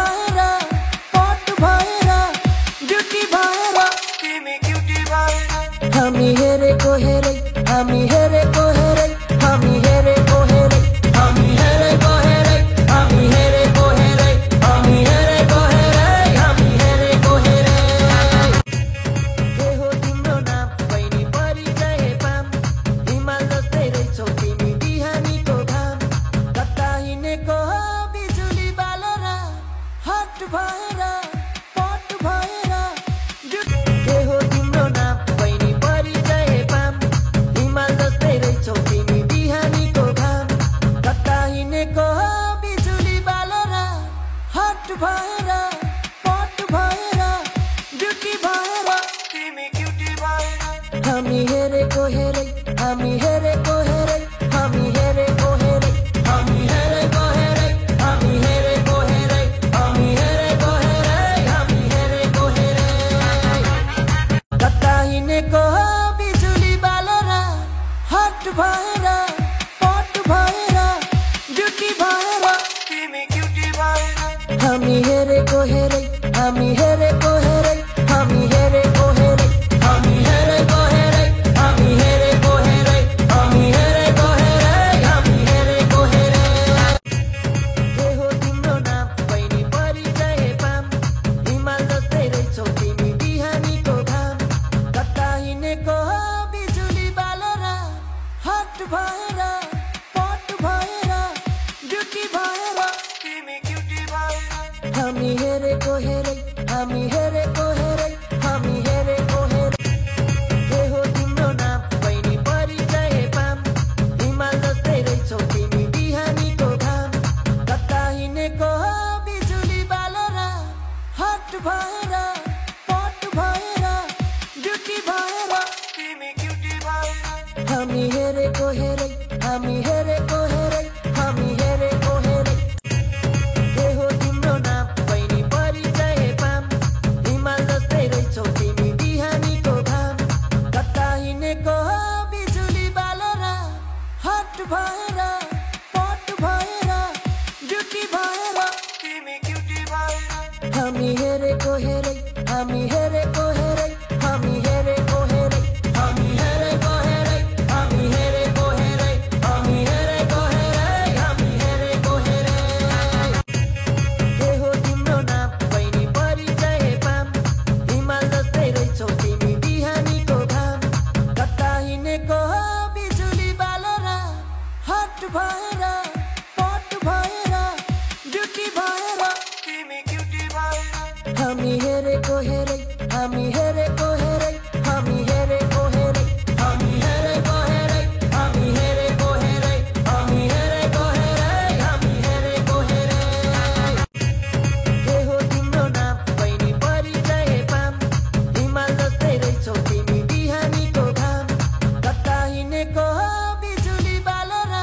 भएर पट भएर ड्युटी भएर तिमी क्युटी भएर हामी हेरेको हेरै हामी हेरेको हेरै हामी हेरेको हेरै हामी हेरेको हेरै हामी हेरेको हेरै हामी हेरेको हेरै हामी हेरेको हेरै के हो तिम्रो नाम बहिनी परिचय पाम हिमाल जस्तै रहेछौ तिमी बिहानीको घाम कता हिँडेको हो बिजुली बालेर हट भएर पट भएर के हो तिम्रो नाम बहिनी परिचय पाम हिमाल जस्तै रहेछौ तिमी बिहानीको घाम कता हिँडेको हो बिजुली बालेर हट भएर पट भएर ड्युटी भएर तिमी क्युटी भएर हामी हेरेको हेरै हामी हेरेको हेरै हामी हेरेको हेरै हामी हेरेको हेरै हामी हेरेको हेरै हामी हेरेको हेरै हामी हेरेको हेरै कता हिँडेको हो बिजुली बालेर हट भएर पट भएर ड्युटी भएर तिमी क्युटी भएर हामी हेरेको हेरै हामी हेरेको हेरै हामी हेरेको हेरै हामी हेरेको हेरै हामी हेरेको हेरै हामी हेरेको हेरै हामी हेरेको हेरै के हो तिम्रो नाम बहिनी परिचय पाम हिमाल जस्तै रहेछौ तिमी बिहानीको घाम कता हिँडेको हो बिजुली बालेर हट भएर पट भएर ड्युटी भएर तिमी क्युटी भएर हामी हेरेको हेरै हामी हेरेको हेरै हामी हेरेको हेरै के हो तिम्रो नाम बहिनी परिचय पाम हिमाल जस्तै रहेछौ तिमी बिहानीको घाम कता हिँडेको हो बिजुली बालेर हट भएर पट भएर ड्युटी भएर तिमी क्युटी भएर हामी हेरेको हेरै हामी हेरेको हेरै हामी हेरेको हेरै के हो तिम्रो नाम बहिनी परिचय पाम हिमाल जस्तै रहेछौ तिमी बिहानीको घाम कता हिँडेको हो बिजुली बालेर हट भएर पट भएर ड्युटी भएर तिमी क्युटी भएर हामी हेरेको हेरै हामी हेरेको हेरै हामी हेरेको हेरै हामी हेरेको हेरै हामी हेरेको हेरै हामी हेरेको हेरै हामी हेरेको हेरै के हो तिम्रो नाम बहिनी परिचय पाम हिमाल जस्तै रहेछौ तिमी बिहानीको घाम कता हिँडेको हो बिजुली बालेर हट भएर पट भएर ड्युटी भएर तिमी क्युटी भएर हामी हेरेको हेरै हामी हेरेको हेरै हामी हेरेको हेरै हामी हेरेको हेरै हामी हेरेको हेरै हामी हेरेको हेरै हामी हेरेको हेरै के हो तिम्रो नाम बहिनी परिचय पाम हिमाल जस्तै रहेछौ तिमी बिहानीको घाम कता हिँडेको हो बिजुली बालेर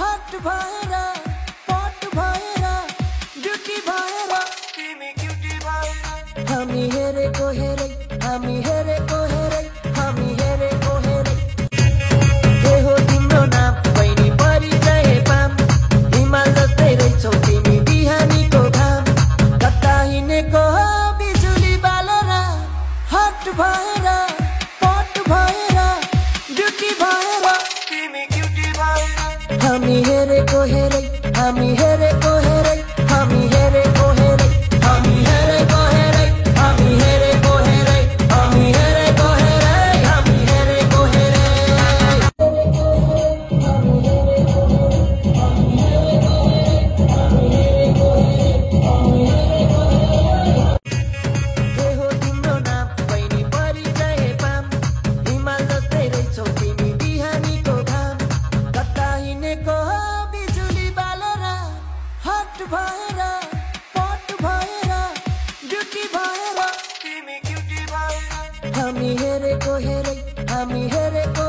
हट भएर पट भएर ड्युटी भएर तिमी क्युटी भएर हामी हेरेको हेरै हामी हेरेको हेरै हामी हेरेको हेरै के हो तिम्रो नाम बहिनी परिचय पाम हिमाल जस्तै रहेछौ तिमी बिहानीको घाम कता हिँडेको हो बिजुली बालेर हट भएर पट भएर ड्युटी भएर तिमी क्युटी भएर हामी हेरेको हेरै हामी हेरेको हेरै हामी हेरेको हेरै हामी हेरेको हेरै हामी हेरेको हेरै हामी हेरेको हेरै हामी हेरेको हेरै के हो तिम्रो नाम बहिनी परिचय पाम हिमाल जस्तै रहेछौ तिमी बिहानीको घाम कता हिँडेको हो बिजुली बालेर हट भएर पट भएर ड्युटी भएर तिमी क्युटी भएर हामी हेरेको हेरै हामी हेरेको